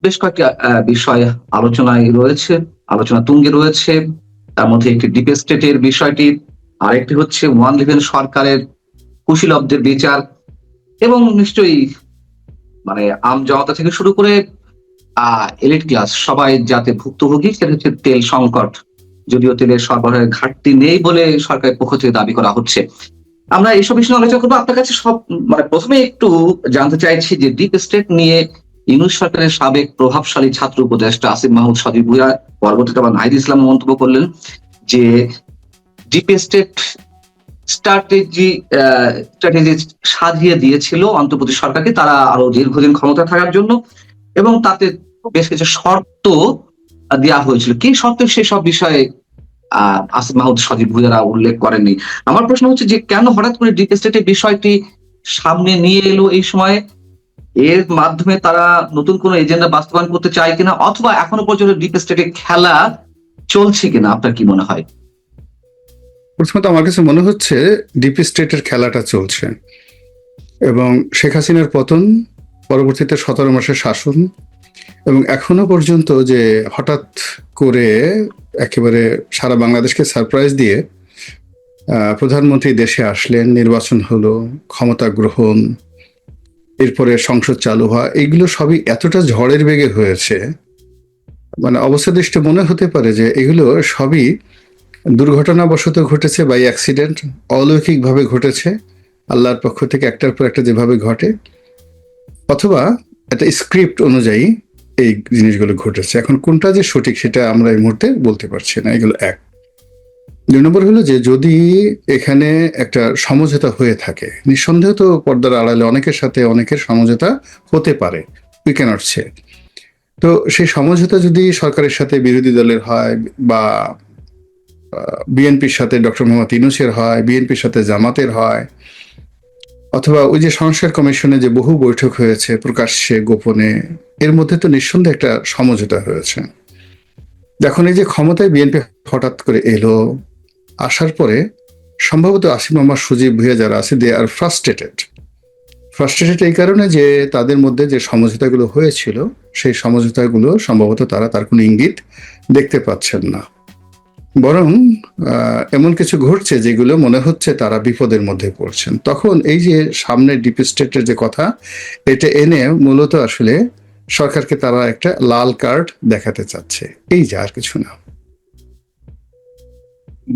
বেশ কয়েকটি বিষয় আলোচনায় রয়েছে, আলোচনা তুঙ্গে রয়েছে। তার মধ্যে একটি ডিপ স্টেটের বিষয়টি, আরেকটি হচ্ছে ওয়ান ইলেভেন সরকারের কুশীলবদের বিচার এবং নিশ্চয়ই মানে জনতা থেকে শুরু করে এলিট ক্লাস সবাই যাতে ভুক্তভোগী সেটা হচ্ছে তেল সংকট। যদিও তেলের সরবরাহের ঘাটতি নেই বলে সরকারের পক্ষ থেকে দাবি করা হচ্ছে। আমরা এইসব বিষয় নিয়ে আলোচনা করবো। আপনার কাছে মানে প্রথমে একটু জানতে চাইছি যে ডিপ স্টেট নিয়ে ইউনূস সরকারের সাবেক প্রভাবশালী ছাত্র উপদেষ্টা আসিফ মাহমুদ সজীব ভুঁইয়া পরবর্তীতে আবার নাহিদ ইসলাম মন্তব্য করলেন যে ডিপ স্টেট স্ট্র্যাটেজি সাজিয়ে দিয়েছিল অন্তর্বর্তী সরকারকে তারা আরো দীর্ঘদিন ক্ষমতা থাকার জন্য, এবং তাতে বেশ কিছু শর্ত দেওয়া হয়েছিল। কি শর্ত সেসব বিষয়ে আসিফ মাহমুদ সজীব ভুঁইয়ারা উল্লেখ করেননি। আমার প্রশ্ন হচ্ছে যে কেন হঠাৎ করে ডিপ স্টেটের বিষয়টি সামনে নিয়ে এলো এই সময়ে? এর মাধ্যমে তারা নতুন কোন এজেন্ডা বাস্তবায়ন করতে চায় কিনা, অথবা এখনো পর্যন্ত ডিপ স্টেটের খেলা চলছে কিনা, আপনার কি মনে হয়? প্রথমত আমার কাছে মনে হচ্ছে ডিপ স্টেটের খেলাটা চলছে, এবং শেখ হাসিনার পতন, পরবর্তীতে 17 মাসের শাসন, এবং এখনো পর্যন্ত যে হঠাৎ করে একেবারে সারা বাংলাদেশকে সারপ্রাইজ দিয়ে প্রধানমন্ত্রী দেশে আসলেন, নির্বাচন হলো, ক্ষমতা গ্রহণ, এরপরে সংসদ চালু হওয়া, এইগুলো সবই এতটা ঝড়ের বেগে হয়েছে, মানে অবস্থা দৃষ্টি মনে হতে পারে যে এগুলো সবই দুর্ঘটনাবশত ঘটেছে, বাই অ্যাক্সিডেন্ট, অলৌকিকভাবে ঘটেছে, আল্লাহর পক্ষ থেকে একটার পর একটা যেভাবে ঘটে, অথবা একটা স্ক্রিপ্ট অনুযায়ী এই জিনিসগুলো ঘটেছে। এখন কোনটা যে সঠিক সেটা আমরা এই মুহূর্তে বলতে পারছি না। এগুলো এক। 2 নম্বর হলো যে যদি এখানে একটা সমঝোতা হয়ে থাকে, নিঃসন্দেহ তো পর্দার আড়ালে অনেকের সাথে অনেকের সমঝোতা হতে পারে, উই ক্যানট সে। তো সেই সমঝোতা যদি সরকারের সাথে বিরোধী দলের হয়, বা বিএনপির সাথে ডক্টর মোহাম্মদ ইউনূসের হয়, বিএনপির সাথে জামাতের হয়, অথবা ওই যে সংস্কার কমিশনে যে বহু বৈঠক হয়েছে প্রকাশ্যে গোপনে, এর মধ্যে তো নিঃসন্দেহে একটা সমঝোতা হয়েছে। এখন এই যে ক্ষমতায় বিএনপি হঠাৎ করে এলো, আসার পরে সম্ভবত আসিফ মোহাম্মদ সজীব ভুঁইয়া যারা আছে, দে আর ফ্রাস্ট্রেটেড। ফ্রাস্ট্রেটেড এই কারণে যে তাদের মধ্যে যে সমঝোতাগুলো হয়েছিল, সেই সমঝোতাগুলো সম্ভবত তারা তার কোনো ইঙ্গিত দেখতে পাচ্ছেন না, বরং এমন কিছু ঘটছে যেগুলো মনে হচ্ছে তারা বিপদের মধ্যে পড়ছেন। তখন এই যে সামনে ডিপ স্টেটের যে কথা, এটা এনে মূলত আসলে সরকারকে তারা একটা লাল কার্ড দেখাতে চাচ্ছে, এই যে, আর কিছু না।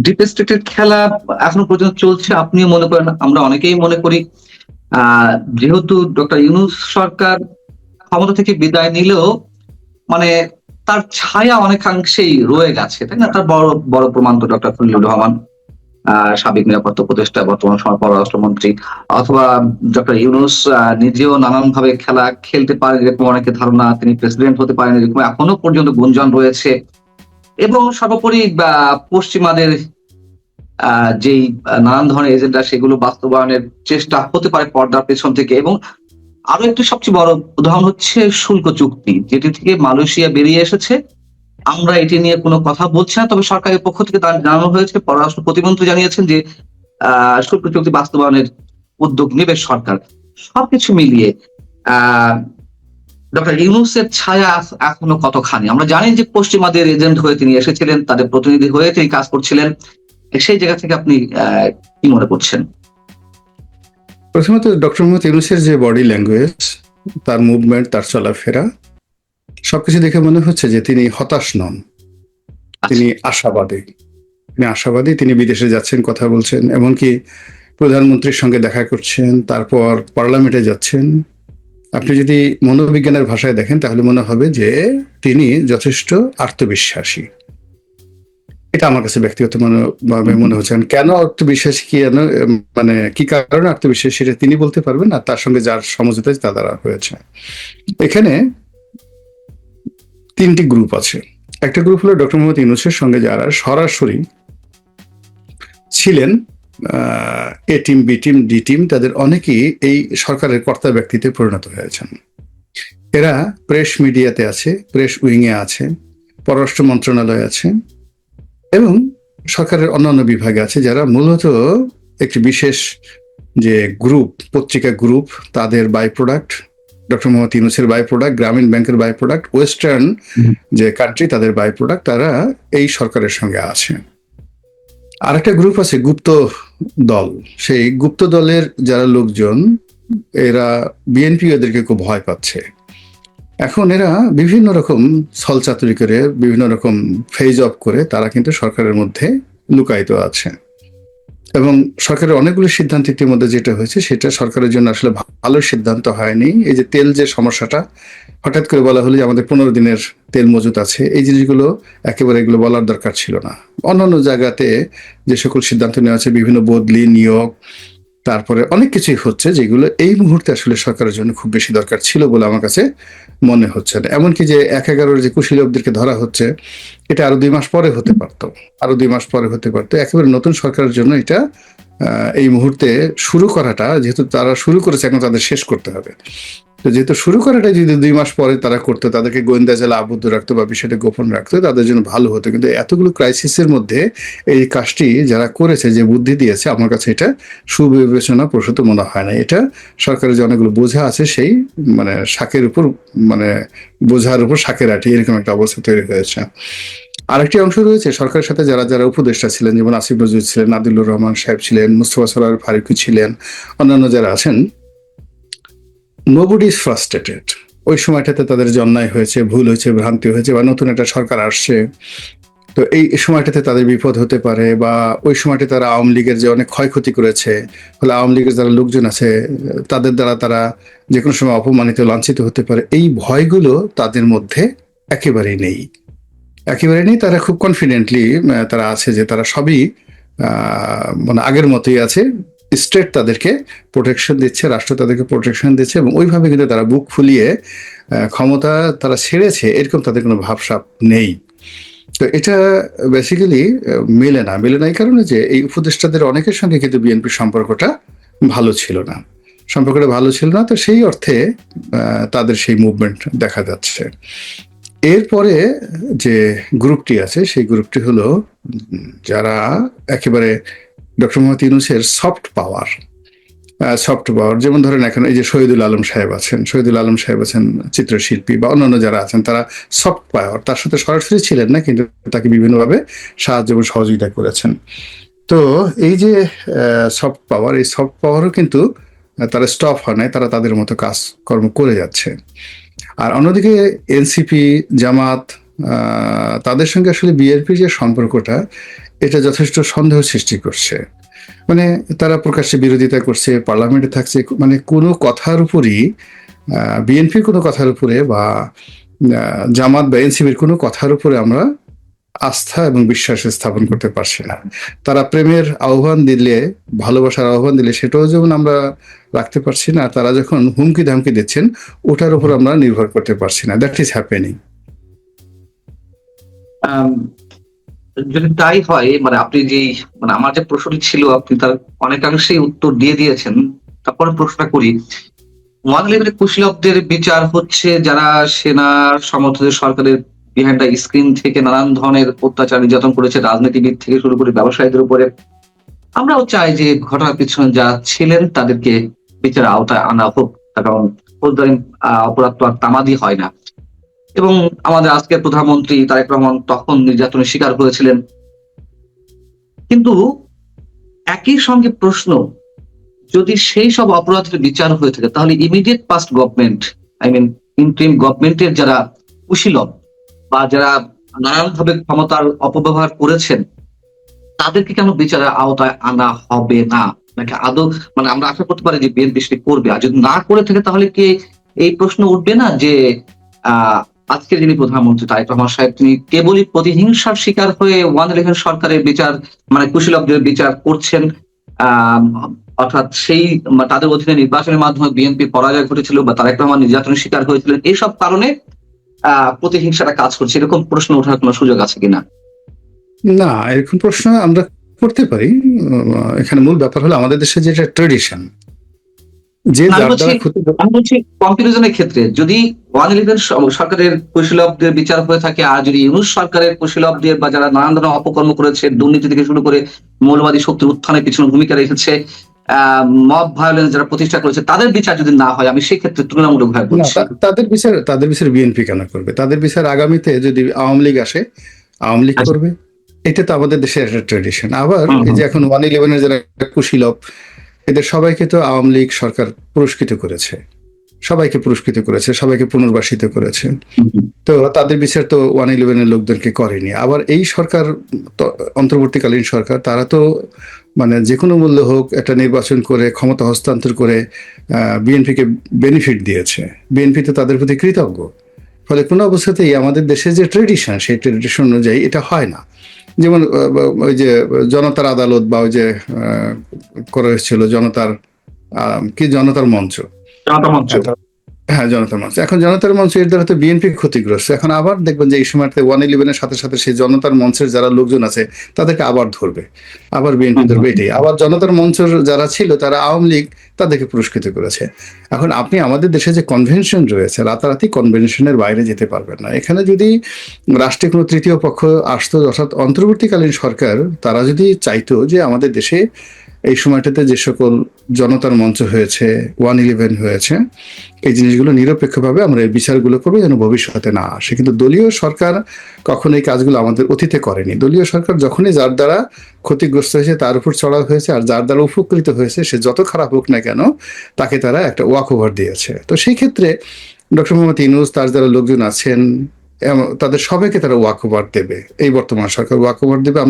ডিপ স্টেটের খেলা এখনো পর্যন্ত চলছে, আপনিও মনে করেন, আমরা অনেকেই মনে করি। যেহেতু ডক্টর ইউনূস সরকার ক্ষমতা থেকে বিদায় নিলেও মানে তার ছায়া অনেকাংশেই রয়ে গেছে, তাই না? তার বড় বড় প্রমাণ তো ডক্টর খলিলুর রহমান, সাবেক নিরাপত্তা উপদেষ্টা, বর্তমান সময় পররাষ্ট্রমন্ত্রী, অথবা ডক্টর ইউনূস নিজেও নানান ভাবে খেলা খেলতে পারেন এরকম অনেকের ধারণা, তিনি প্রেসিডেন্ট হতে পারেন এরকম এখনো পর্যন্ত গুঞ্জন রয়েছে। এবং সর্বোপরি পশ্চিমাদের যেই নানান ধরনের এজেন্ডা সেগুলো বাস্তবায়নের চেষ্টা হতে পারে পর্দার পেছন থেকে। এবং আরো একটি সবচেয়ে বড় উদাহরণ হচ্ছে শুল্ক চুক্তি, যেটি থেকে মালয়েশিয়া বেরিয়ে এসেছে। আমরা এটি নিয়ে কোনো কথা বলছি না, তবে সরকারের পক্ষ থেকে তার জানানো হয়েছে, পররাষ্ট্র প্রতিমন্ত্রী জানিয়েছেন যে শুল্ক চুক্তি বাস্তবায়নের উদ্যোগ নেবে সরকার। সবকিছু মিলিয়ে ডক্টর ইউনূসের ছায়া এখনো কতখানি? আমরা জানি যে পশ্চিমাদের এজেন্ট হয়ে তিনি এসেছিলেন, তাদের প্রতিনিধি হয়ে তিনি কাজ করছিলেন। সেই জায়গা থেকে আপনি কি মনে করছেন? প্রথমত ডক্টর মোহাম্মদ ইউনূসের যে বডি ল্যাঙ্গুয়েজ, তার মুভমেন্ট, তার চলাফেরা, সবকিছু দেখে মনে হচ্ছে যে তিনি হতাশ নন, তিনি আশাবাদী। তিনি বিদেশে যাচ্ছেন, কথা বলছেন, এমনকি প্রধানমন্ত্রীর সঙ্গে দেখা করছেন, তারপর পার্লামেন্টে যাচ্ছেন। আপনি যদি মনোবিজ্ঞানের ভাষায় দেখেন তাহলে মনে হবে যে তিনি যথেষ্ট আত্মবিশ্বাসী। এটা আমার কাছে ব্যক্তিগত ভাবে মনে হচ্ছে। কেন আত্মবিশ্বাসী, কি মানে কি কারণে আত্মবিশ্বাসী সেটা তিনি বলতে পারবেন, আর তার সঙ্গে যার সমঝোতা তা দ্বারা হয়েছে। এখানে 3টি গ্রুপ আছে। একটা গ্রুপ হলো ডক্টর মোহাম্মদ ইউনূসের সঙ্গে যারা সরাসরি ছিলেন, A team, B team, D team, তাদের অনেকেই এই সরকারের কর্তা ব্যক্তিতে পরিণত হয়েছেন। এরা প্রেস মিডিয়াতে আছে, প্রেস উইংয়ে আছে, পররাষ্ট্র মন্ত্রণালয় আছে, এবং সরকারের অন্যান্য বিভাগে আছে, যারা মূলত একটি বিশেষ যে গ্রুপ, পত্রিকা গ্রুপ, তাদের বাই প্রোডাক্ট, ডক্টর মোহাম্মদ ইউনূসের বাই প্রোডাক্ট, গ্রামীণ ব্যাংকের বাই প্রোডাক্ট, ওয়েস্টার্ন যে কান্ট্রি তাদের বাই প্রোডাক্ট, তারা এই সরকারের সঙ্গে আছে। আরেকটা গ্রুপ আছে গুপ্ত দল, সেই গুপ্ত দলের যারা লোকজন, এরা বিএনপি এদেরকে খুব ভয় পাচ্ছে। এখন এরা বিভিন্ন রকম ছলচাতুরি করে, বিভিন্ন রকম ফেজ অফ করে তারা কিন্তু সরকারের মধ্যে লুকায়িত আছে। এবং সরকারের অনেকগুলো সিদ্ধান্ত ইতিমধ্যে যেটা হয়েছে সেটা সরকারের জন্য আসলে ভালো সিদ্ধান্ত হয়নি। এই যে তেল যে সমস্যাটা, হঠাৎ করে বলা হলো যে আমাদের 15 দিনের তেল মজুত আছে, এই জিনিসগুলো একেবারে এগুলো বলার দরকার ছিল না। অন্যান্য জায়গাতে যে সকল সিদ্ধান্ত নেওয়া আছে, বিভিন্ন বদলি, নিয়োগ, তারপরে অনেক কিছুই হচ্ছে যেগুলো এই মুহূর্তে আসলে সরকারের জন্য খুব বেশি দরকার ছিল বলে আমার কাছে মনে হচ্ছে না। এমনকি যে 1/11 যে কুশী লোকদেরকে ধরা হচ্ছে, এটা আরো 2 মাস পরে হতে পারতো, আরো 2 মাস পরে হতে পারতো। একেবারে নতুন সরকারের জন্য এটা এই মুহূর্তে শুরু করাটা, যেহেতু তারা শুরু করেছে, এখন তাদের শেষ করতে হবে। তো যেহেতু শুরু করাটা যদি 2 মাস পরে তারা করতো, তাদেরকে গোয়েন্দা জেলা আবদ্ধ রাখতো বা বিষয়টা গোপন রাখতো, তাদের জন্য ভালো হতো। কিন্তু এতগুলো ক্রাইসিসের মধ্যে এই কাজটি যারা করেছে, যে বুদ্ধি দিয়েছে, আমার কাছে এটা সুবিবেচনা প্রসূত মনে হয় না। এটা সরকারের যে অনেকগুলো বোঝা আছে, সেই মানে শাকের উপর, মানে বোঝার উপর শাকের আটি, এরকম একটা অবস্থা তৈরি হয়েছে। আরেকটি অংশ রয়েছে সরকারের সাথে যারা যারা উপদেষ্টা ছিলেন, যেমন আসিফ নজরুল ছিলেন, আদিলুর রহমান সাহেব ছিলেন, মুস্তফা সরোয়ার ফারুকী ছিলেন, অন্যান্য যারা আছেন, নোবডি ইজ ফ্রাস্ট্রেটেড। ওই সময়টাতে তাদের যে অন্যায় হয়েছে, ভুল হয়েছে, ভ্রান্তি হয়েছে, বা নতুন একটা সরকার আসছে, তো এই সময়টাতে তাদের বিপদ হতে পারে, বা ওই সময়টা তারা আওয়ামী লীগের যে অনেক ক্ষয়ক্ষতি করেছে, ফলে আওয়ামী লীগের যারা লোকজন আছে তাদের দ্বারা তারা যে কোনো সময় অপমানিত, লাঞ্ছিত হতে পারে, এই ভয়গুলো তাদের মধ্যে একেবারেই নেই, একেবারে নেই। তারা খুব কনফিডেন্টলি তারা আছে যে তারা সবই মানে আগের মতোই আছে। স্টেট তাদেরকে প্রোটেকশন দিচ্ছে, রাষ্ট্র তাদেরকে প্রোটেকশন দিচ্ছে, এবং ওইভাবে কিন্তু তারা বুক ফুলিয়ে ক্ষমতা তারা ছেড়েছে, এরকম তাদের কোনো ভাবসাব নেই। তো এটা বেসিক্যালি মেলে না। মেলে না এই কারণে যে এই উপদেষ্টাদের অনেকের সঙ্গে কিন্তু বিএনপির সম্পর্কটা ভালো ছিল না, সম্পর্কটা ভালো ছিল না। তো সেই অর্থে তাদের সেই মুভমেন্ট দেখা যাচ্ছে। এরপরে যে গ্রুপটি আছে, সেই গ্রুপটি হলো যারা একেবারে ডক্টর মোহাম্মদ ইউনূসের সফট পাওয়ার, যেমন ধরেন এখন এই যে শহীদুল আলম সাহেব আছেন, শহীদুল আলম সাহেব আছেন চিত্রশিল্পী, বা অন্যান্য যারা আছেন, তারা সফট পাওয়ার, তার সাথে সরাসরি ছিলেন না, কিন্তু তাকে বিভিন্নভাবে সাহায্য এবং সহযোগিতা করেছেন। তো এই যে সফট পাওয়ার, এই সফট পাওয়ারও কিন্তু তারা স্টপ হয় নাই, তারা তাদের মতো কাজকর্ম করে যাচ্ছে। আর অন্যদিকে এনসিপি, জামাত, তাদের সঙ্গে আসলে বিএনপির যে সম্পর্কটা, এটা যথেষ্ট সন্দেহ সৃষ্টি করছে। মানে তারা প্রকাশ্যে বিরোধিতা করছে, পার্লামেন্টে থাকছে, মানে কোনো কথার উপরই, বিএনপির কোনো কথার উপরে বা জামাত বা এনসিপির কোনো কথার উপরে আমরা আস্থা এবং বিশ্বাস স্থাপন করতে পারছি না। তারা প্রেমের আহ্বান দিলে, ভালোবাসার আহ্বান দিলে, সেটাও যেমন আমরা রাখতে পারছি না, তারা যখন হুমকি ধামকি দিচ্ছেন, ওটার উপর আমরা নির্ভর করতে পারছি না। That is happening. যদি তাই হয়, মানে আপনি যে, মানে আমার যে প্রশ্নটি ছিল, আপনি তার অনেকাংশেই উত্তর দিয়ে দিয়েছেন। তারপরে প্রশ্নটা করি, 1/11 কুশীলবদের বিচার হচ্ছে যারা সেনার সমর্থিত সরকারের বিহাইন্ড দ্য স্ক্রিন থেকে নানান ধরনের অত্যাচার নির্যাতন করেছে, রাজনীতিবিদ থেকে শুরু করে ব্যবসায়ীদের উপরে। আমরাও চাই যে ঘটনার পিছনে যারা ছিলেন তাদেরকে বিচারের আওতায় আনা হোক, তার কারণ ফৌজদারি অপরাধ তো আর তামাদি হয় না। এবং আমাদের আজকের প্রধানমন্ত্রী তারেক রহমান তখন নির্যাতনের শিকার হয়েছিলেন। কিন্তু একই সঙ্গে প্রশ্ন, যদি সেই সব অপরাধের বিচার হয়ে থাকে, তাহলে immediate past government, I mean interim গভর্নমেন্টের যারা কুশীলব বা যারা নানানভাবে ক্ষমতার অপব্যবহার করেছেন, তাদেরকে কেন বিচারের আওতায় আনা হবে না? নাকি আদৌ, মানে আমরা আশা করতে পারি যে বিএনপি সেটি করবে, আর যদি না করে থাকে তাহলে কি এই প্রশ্ন উঠবে না যে আজকের যিনি প্রধানমন্ত্রী তারেক রহমান সাহেব, তিনি কেবলই প্রতিহিংসার শিকার হয়ে 1/11 সরকারের বিচার, মানে কুশীলবদের বিচার করছেন, অর্থাৎ সেই তাদের অধীনে নির্বাচনের মাধ্যমে বিএনপি পরাজয় ঘটেছিল বা তারেক রহমান নির্যাতনের শিকার হয়েছিলেন, এইসব কারণে প্রতিহিংসাটা কাজ করছে, এরকম প্রশ্ন ওঠার কোনো সুযোগ আছে কিনা? না, এরকম প্রশ্ন আমরা করতে পারি। এখানে মূল ব্যাপার হলো আমাদের দেশে যেটা ট্রেডিশন, যে আমি বলছি কম্পারিজনের ক্ষেত্রে, যদি 1/11 সরকারের কুশীলবদের বিচার হয়ে থাকে, আর যদি ইউনূস সরকারের কুশীলবদের বা যারা নানান ধরনের অপকর্ম করেছে, দুর্নীতি থেকে শুরু করে মৌলবাদী শক্তির উত্থানের পিছনে ভূমিকা রেখেছে, মব ভায়োলেন্স যারা প্রতিষ্ঠা করেছে তাদের বিচার যদি না হয়, আমি সেক্ষেত্রে তুলনামূলক ভাবে না, বলছি। তাদের বিচার বিএনপি কেন করবে? তাদের বিচার আগামীতে যদি আওয়ামী লীগ আসে, আওয়ামী লীগ আচ্ছা। করবে। এটা তো আমাদের দেশের একটা ট্রেডিশন। আবার হুম, এই হুম, যে এখন 111-এর যারা কুশীলব, এদের সবাইকে তো আওয়ামী লীগ সরকার পুরস্কৃত করেছে, সবাইকে পুরস্কৃত করেছে, সবাইকে পুনর্বাসিত করেছে। হুম, হুম। তো তাদের বিচার তো 111-এর লোকদেরকে করেনি। আবার এই সরকার, অন্তর্বর্তীকালীন সরকার, তারা তো মানে যে কোনো মূল্য হোক একটা নির্বাচন করে ক্ষমতা হস্তান্তর করে বিএনপিকে বেনিফিট দিয়েছে। বিএনপি তো তাদের প্রতি কৃতজ্ঞ। ফলে কোনো অবস্থাতেই আমাদের দেশের যে ট্রেডিশন, সেই ট্রেডিশন অনুযায়ী এটা হয় না। যেমন ওই যে জনতার আদালত বা ওই যে করা হয়েছিল জনতার কি জনতার মঞ্চ। জনতা মঞ্চ। হ্যাঁ, হ্যাঁ, জনতার মঞ্চ। এখন জনতার মঞ্চ এর দ্বারা তো বিএনপি ক্ষতিগ্রস্ত। এখন আবার দেখবেন যে এই সময়টাতে 111-এর সাথে সাথে সেই জনতার মঞ্চের যারা লোকজন আছে তাদেরকে আবার ধরবে, আবার বিএনপি হুম, ধরবে। হুম, এটাই আবার জনতার মঞ্চের যারা ছিল তারা আওয়ামী লীগ, তাদেরকে পুরস্কৃত করেছে। এখন আপনি আমাদের দেশে যে কনভেনশন রয়েছে, রাতারাতি কনভেনশনের বাইরে যেতে পারবেন না। এখানে যদি রাষ্ট্রে কোনো তৃতীয় পক্ষ আসতো, অর্থাৎ অন্তর্বর্তীকালীন সরকার, তারা যদি চাইতো যে আমাদের দেশে এই সময়টাতে যে সকল জনতার মঞ্চ হয়েছে, 111 হয়েছে, এই জিনিসগুলো নিরপেক্ষভাবে আমরা এই বিচারগুলো করবো যেন ভবিষ্যতে না আসে। কিন্তু দলীয় সরকার কখনো এই কাজগুলো আমাদের অতীতে করেনি। দলীয় সরকার যখনই যার দ্বারা ক্ষতিগ্রস্ত হয়েছে তার উপর চড়াও হয়েছে, আর যার দ্বারা উপকৃত হয়েছে সে যত খারাপ হোক না কেন তাকে তারা একটা ওয়াক ওভার দিয়েছে। তো সেই ক্ষেত্রে ডক্টর মোহাম্মদ ইউনূস, তার যারা লোকজন আছেন, তাদের সবাইকে তারা ওয়াক ওভার দেবে। এই বর্তমান সরকার ওয়াক ওভার দেবে। আমরা